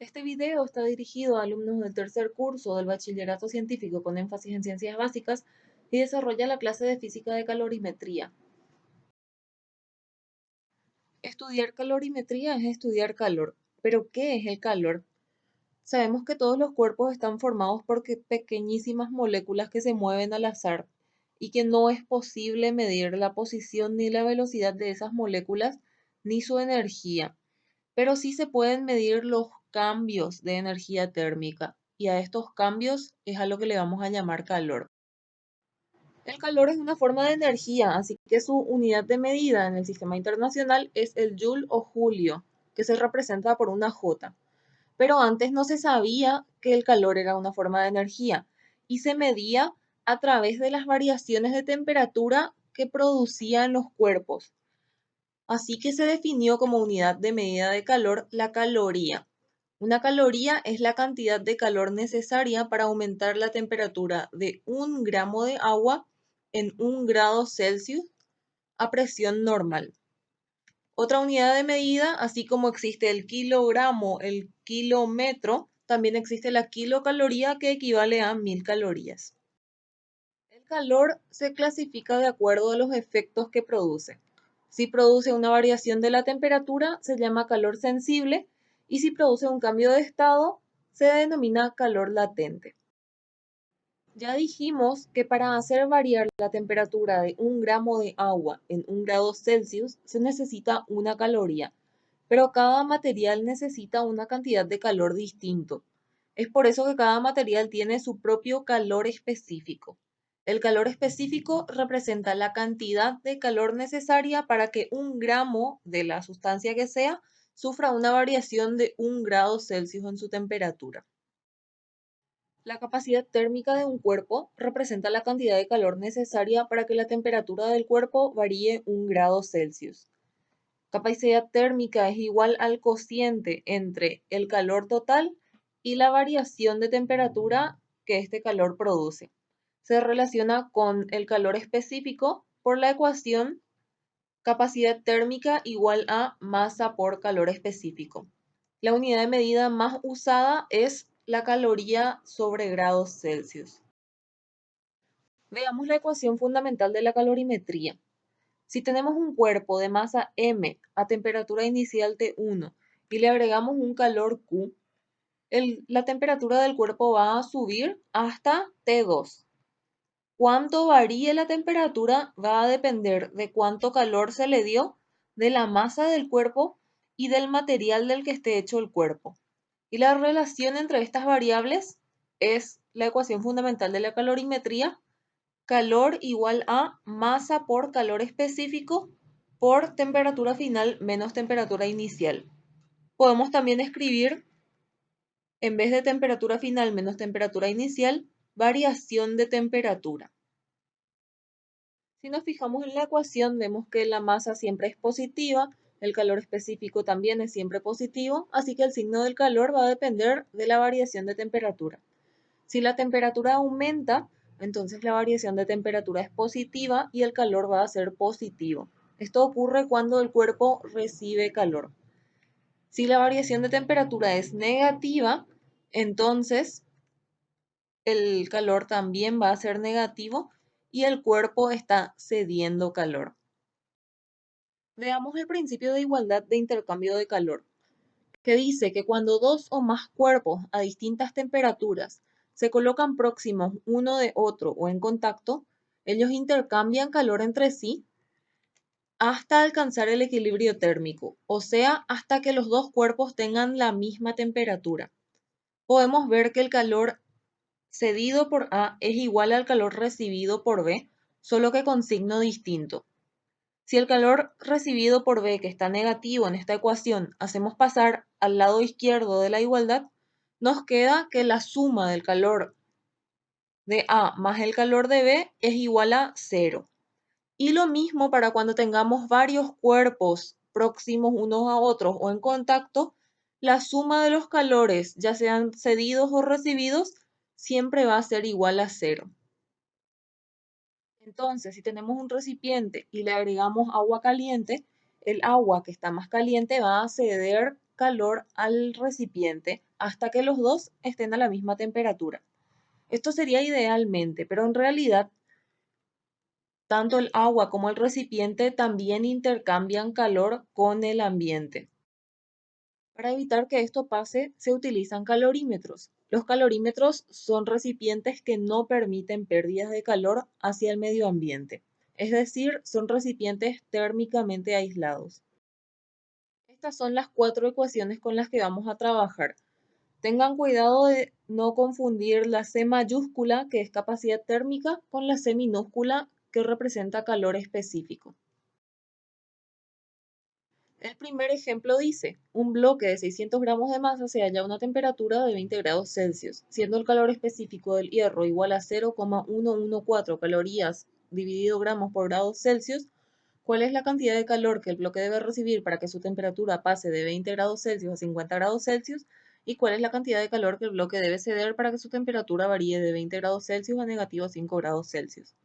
Este video está dirigido a alumnos del tercer curso del Bachillerato Científico con énfasis en Ciencias Básicas y desarrolla la clase de Física de Calorimetría. Estudiar calorimetría es estudiar calor. ¿Pero qué es el calor? Sabemos que todos los cuerpos están formados por pequeñísimas moléculas que se mueven al azar y que no es posible medir la posición ni la velocidad de esas moléculas ni su energía, pero sí se pueden medir los cambios de energía térmica y a estos cambios es a lo que le vamos a llamar calor. El calor es una forma de energía, así que su unidad de medida en el sistema internacional es el joule o julio, que se representa por una J. Pero antes no se sabía que el calor era una forma de energía y se medía a través de las variaciones de temperatura que producían los cuerpos. Así que se definió como unidad de medida de calor la caloría. Una caloría es la cantidad de calor necesaria para aumentar la temperatura de 1 gramo de agua en 1 grado Celsius a presión normal. Otra unidad de medida, así como existe el kilogramo, el kilómetro, también existe la kilocaloría que equivale a 1000 calorías. El calor se clasifica de acuerdo a los efectos que produce. Si produce una variación de la temperatura, se llama calor sensible, y si produce un cambio de estado, se denomina calor latente. Ya dijimos que para hacer variar la temperatura de 1 gramo de agua en 1 grado Celsius se necesita una caloría, pero cada material necesita una cantidad de calor distinto. Es por eso que cada material tiene su propio calor específico. El calor específico representa la cantidad de calor necesaria para que 1 gramo de la sustancia que sea sufra una variación de 1 grado Celsius en su temperatura. La capacidad térmica de un cuerpo representa la cantidad de calor necesaria para que la temperatura del cuerpo varíe 1 grado Celsius. Capacidad térmica es igual al cociente entre el calor total y la variación de temperatura que este calor produce. Se relaciona con el calor específico por la ecuación capacidad térmica igual a masa por calor específico. La unidad de medida más usada es la caloría sobre grados Celsius. Veamos la ecuación fundamental de la calorimetría. Si tenemos un cuerpo de masa M a temperatura inicial T1 y le agregamos un calor Q, la temperatura del cuerpo va a subir hasta T2. Cuánto varíe la temperatura va a depender de cuánto calor se le dio, de la masa del cuerpo y del material del que esté hecho el cuerpo. Y la relación entre estas variables es la ecuación fundamental de la calorimetría: calor igual a masa por calor específico por temperatura final menos temperatura inicial. Podemos también escribir, en vez de temperatura final menos temperatura inicial, variación de temperatura. Si nos fijamos en la ecuación, vemos que la masa siempre es positiva, el calor específico también es siempre positivo, así que el signo del calor va a depender de la variación de temperatura. Si la temperatura aumenta, entonces la variación de temperatura es positiva y el calor va a ser positivo. Esto ocurre cuando el cuerpo recibe calor. Si la variación de temperatura es negativa, entonces el calor también va a ser negativo y el cuerpo está cediendo calor. Veamos el principio de igualdad de intercambio de calor, que dice que cuando dos o más cuerpos a distintas temperaturas se colocan próximos uno de otro o en contacto, ellos intercambian calor entre sí hasta alcanzar el equilibrio térmico, o sea, hasta que los dos cuerpos tengan la misma temperatura. Podemos ver que el calor cedido por A es igual al calor recibido por B, solo que con signo distinto. Si el calor recibido por B, que está negativo en esta ecuación, hacemos pasar al lado izquierdo de la igualdad, nos queda que la suma del calor de A más el calor de B es igual a 0. Y lo mismo para cuando tengamos varios cuerpos próximos unos a otros o en contacto, la suma de los calores, ya sean cedidos o recibidos, siempre va a ser igual a 0. Entonces, si tenemos un recipiente y le agregamos agua caliente, el agua que está más caliente va a ceder calor al recipiente hasta que los dos estén a la misma temperatura. Esto sería idealmente, pero en realidad tanto el agua como el recipiente también intercambian calor con el ambiente. Para evitar que esto pase, se utilizan calorímetros. Los calorímetros son recipientes que no permiten pérdidas de calor hacia el medio ambiente, es decir, son recipientes térmicamente aislados. Estas son las cuatro ecuaciones con las que vamos a trabajar. Tengan cuidado de no confundir la C mayúscula, que es capacidad térmica, con la C minúscula, que representa calor específico. El primer ejemplo dice, un bloque de 600 gramos de masa se halla a una temperatura de 20 grados Celsius, siendo el calor específico del hierro igual a 0,114 calorías dividido gramos por grados Celsius. ¿Cuál es la cantidad de calor que el bloque debe recibir para que su temperatura pase de 20 grados Celsius a 50 grados Celsius? ¿Y cuál es la cantidad de calor que el bloque debe ceder para que su temperatura varíe de 20 grados Celsius a negativo 5 grados Celsius?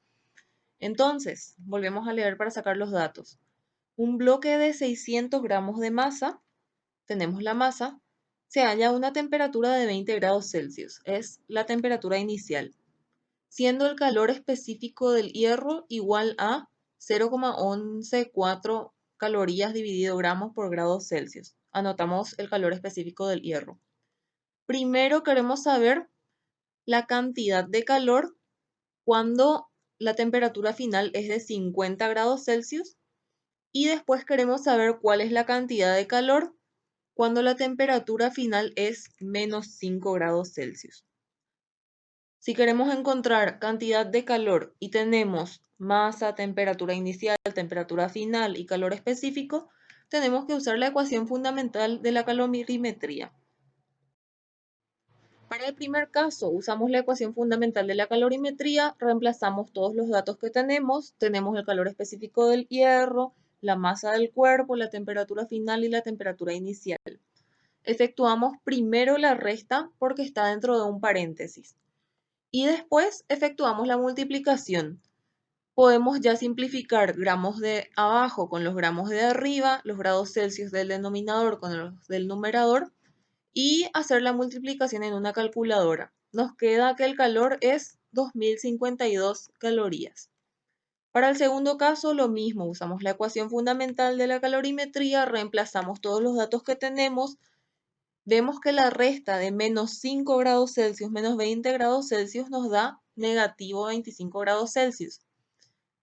Entonces, volvemos a leer para sacar los datos. Un bloque de 600 gramos de masa, tenemos la masa, se halla a una temperatura de 20 grados Celsius, es la temperatura inicial, siendo el calor específico del hierro igual a 0,114 calorías dividido gramos por grado Celsius. Anotamos el calor específico del hierro. Primero queremos saber la cantidad de calor cuando la temperatura final es de 50 grados Celsius y después queremos saber cuál es la cantidad de calor cuando la temperatura final es menos 5 grados Celsius. Si queremos encontrar cantidad de calor y tenemos masa, temperatura inicial, temperatura final y calor específico, tenemos que usar la ecuación fundamental de la calorimetría. Para el primer caso, usamos la ecuación fundamental de la calorimetría, reemplazamos todos los datos que tenemos el calor específico del hierro, la masa del cuerpo, la temperatura final y la temperatura inicial. Efectuamos primero la resta porque está dentro de un paréntesis. Y después efectuamos la multiplicación. Podemos ya simplificar gramos de abajo con los gramos de arriba, los grados Celsius del denominador con los del numerador y hacer la multiplicación en una calculadora. Nos queda que el calor es 2052 calorías. Para el segundo caso, lo mismo, usamos la ecuación fundamental de la calorimetría, reemplazamos todos los datos que tenemos, vemos que la resta de menos 5 grados Celsius menos 20 grados Celsius nos da negativo 25 grados Celsius.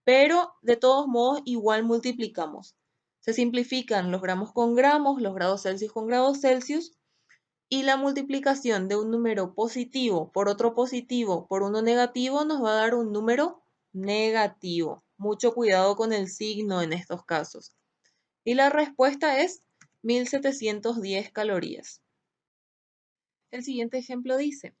Pero de todos modos igual multiplicamos. Se simplifican los gramos con gramos, los grados Celsius con grados Celsius y la multiplicación de un número positivo por otro positivo por uno negativo nos va a dar un número negativo. Mucho cuidado con el signo en estos casos. Y la respuesta es 1710 calorías. El siguiente ejemplo dice,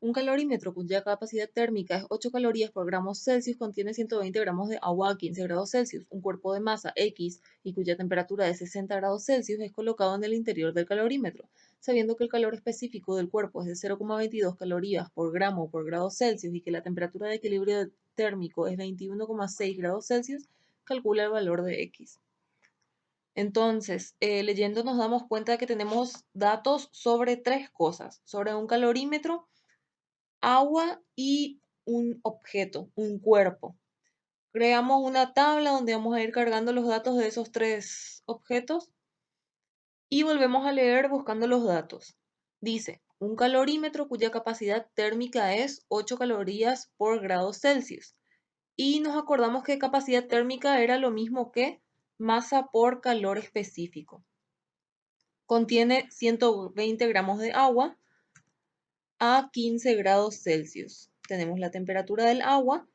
un calorímetro cuya capacidad térmica es 8 calorías por gramo Celsius contiene 120 gramos de agua a 15 grados Celsius. Un cuerpo de masa X y cuya temperatura es 60 grados Celsius es colocado en el interior del calorímetro. Sabiendo que el calor específico del cuerpo es de 0,22 calorías por gramo por grado Celsius y que la temperatura de equilibrio térmico es 21,6 grados Celsius, calcula el valor de X. Entonces, leyendo nos damos cuenta de que tenemos datos sobre tres cosas, sobre un calorímetro, agua y un objeto, un cuerpo. Creamos una tabla donde vamos a ir cargando los datos de esos tres objetos y volvemos a leer buscando los datos. Dice, un calorímetro cuya capacidad térmica es 8 calorías por grado Celsius. Y nos acordamos que capacidad térmica era lo mismo que masa por calor específico. Contiene 120 gramos de agua a 15 grados Celsius. Tenemos la temperatura del agua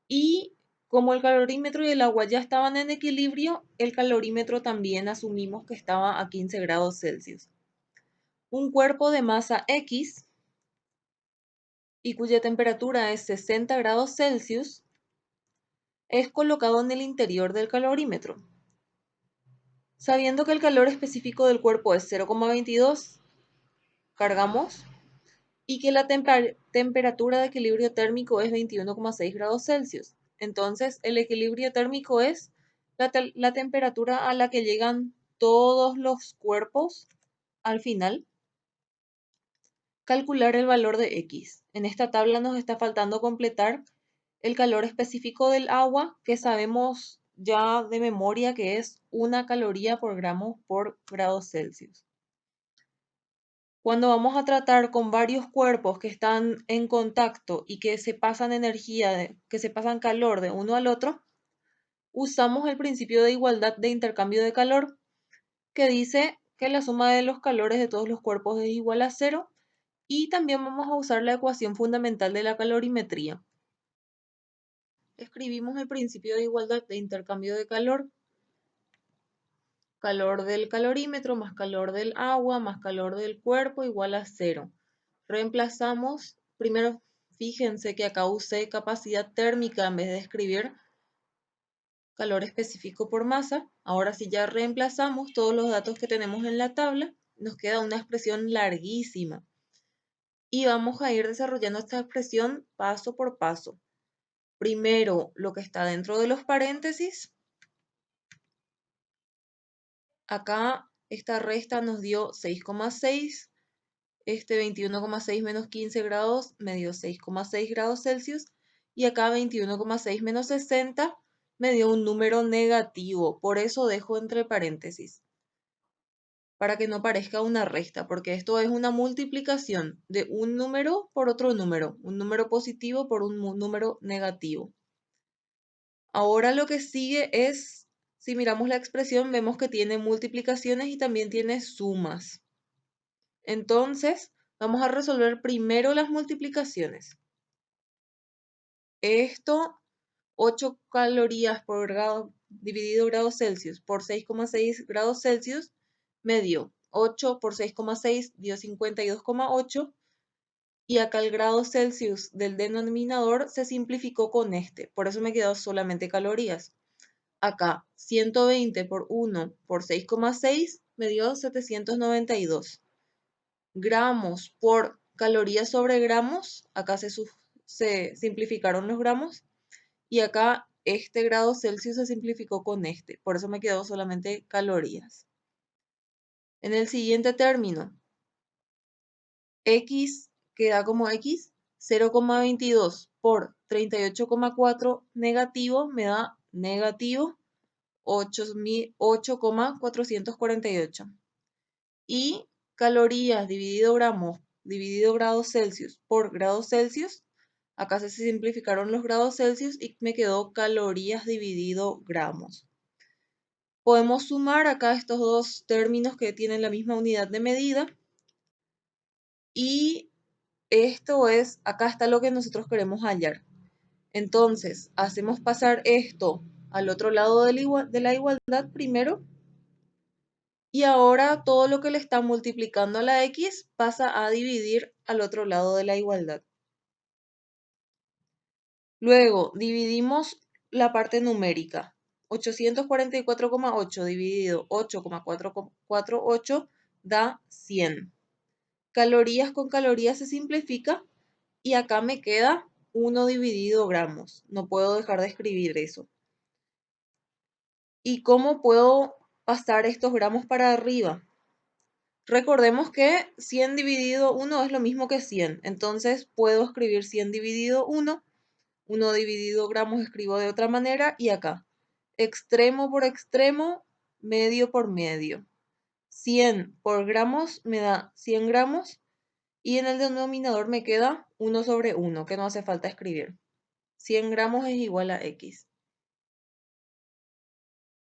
y como el calorímetro y el agua ya estaban en equilibrio, el calorímetro también asumimos que estaba a 15 grados Celsius. Un cuerpo de masa X y cuya temperatura es 60 grados Celsius es colocado en el interior del calorímetro. Sabiendo que el calor específico del cuerpo es 0,22, cargamos y que la temperatura de equilibrio térmico es 21,6 grados Celsius. Entonces, el equilibrio térmico es la temperatura a la que llegan todos los cuerpos al final, calcular el valor de X. En esta tabla nos está faltando completar el calor específico del agua, que sabemos ya de memoria que es 1 caloría por gramo por grado Celsius. Cuando vamos a tratar con varios cuerpos que están en contacto y que se pasan energía, que se pasan calor de uno al otro, usamos el principio de igualdad de intercambio de calor, que dice que la suma de los calores de todos los cuerpos es igual a cero, y también vamos a usar la ecuación fundamental de la calorimetría. Escribimos el principio de igualdad de intercambio de calor: calor del calorímetro más calor del agua más calor del cuerpo igual a cero. Reemplazamos, primero fíjense que acá usé capacidad térmica en vez de escribir calor específico por masa. Ahora sí ya reemplazamos todos los datos que tenemos en la tabla, nos queda una expresión larguísima. Y vamos a ir desarrollando esta expresión paso por paso. Primero, lo que está dentro de los paréntesis. Acá esta resta nos dio 6,6. Este 21,6 menos 15 grados me dio 6,6 grados Celsius. Y acá 21,6 menos 60 me dio un número negativo. Por eso dejo entre paréntesis, para que no parezca una resta, porque esto es una multiplicación de un número por otro número, un número positivo por un número negativo. Ahora lo que sigue es, si miramos la expresión, vemos que tiene multiplicaciones y también tiene sumas. Entonces, vamos a resolver primero las multiplicaciones. Esto, 8 calorías por grado dividido grados Celsius por 6,6 grados Celsius, me dio 8 por 6,6 dio 52,8. Y acá el grado Celsius del denominador se simplificó con este, por eso me quedó solamente calorías. Acá 120 por 1 por 6,6 me dio 792. Gramos por calorías sobre gramos, acá se simplificaron los gramos. Y acá este grado Celsius se simplificó con este, por eso me quedó solamente calorías. En el siguiente término, X queda como X, 0,22 por 38,4 negativo me da negativo 8,448. Y calorías dividido gramos dividido grados Celsius por grados Celsius, acá se simplificaron los grados Celsius y me quedó calorías dividido gramos. Podemos sumar acá estos dos términos que tienen la misma unidad de medida. Y esto es, acá está lo que nosotros queremos hallar. Entonces, hacemos pasar esto al otro lado de la igualdad primero. Y ahora todo lo que le está multiplicando a la X pasa a dividir al otro lado de la igualdad. Luego, dividimos la parte numérica. 844,8 dividido 8,448 da 100. Calorías con calorías se simplifica y acá me queda 1 dividido gramos. No puedo dejar de escribir eso. ¿Y cómo puedo pasar estos gramos para arriba? Recordemos que 100 dividido 1 es lo mismo que 100. Entonces puedo escribir 100 dividido 1. 1 dividido gramos escribo de otra manera. Y acá, extremo por extremo, medio por medio. 100 por gramos me da 100 gramos. Y en el denominador me queda 1 sobre 1, que no hace falta escribir. 100 gramos es igual a X.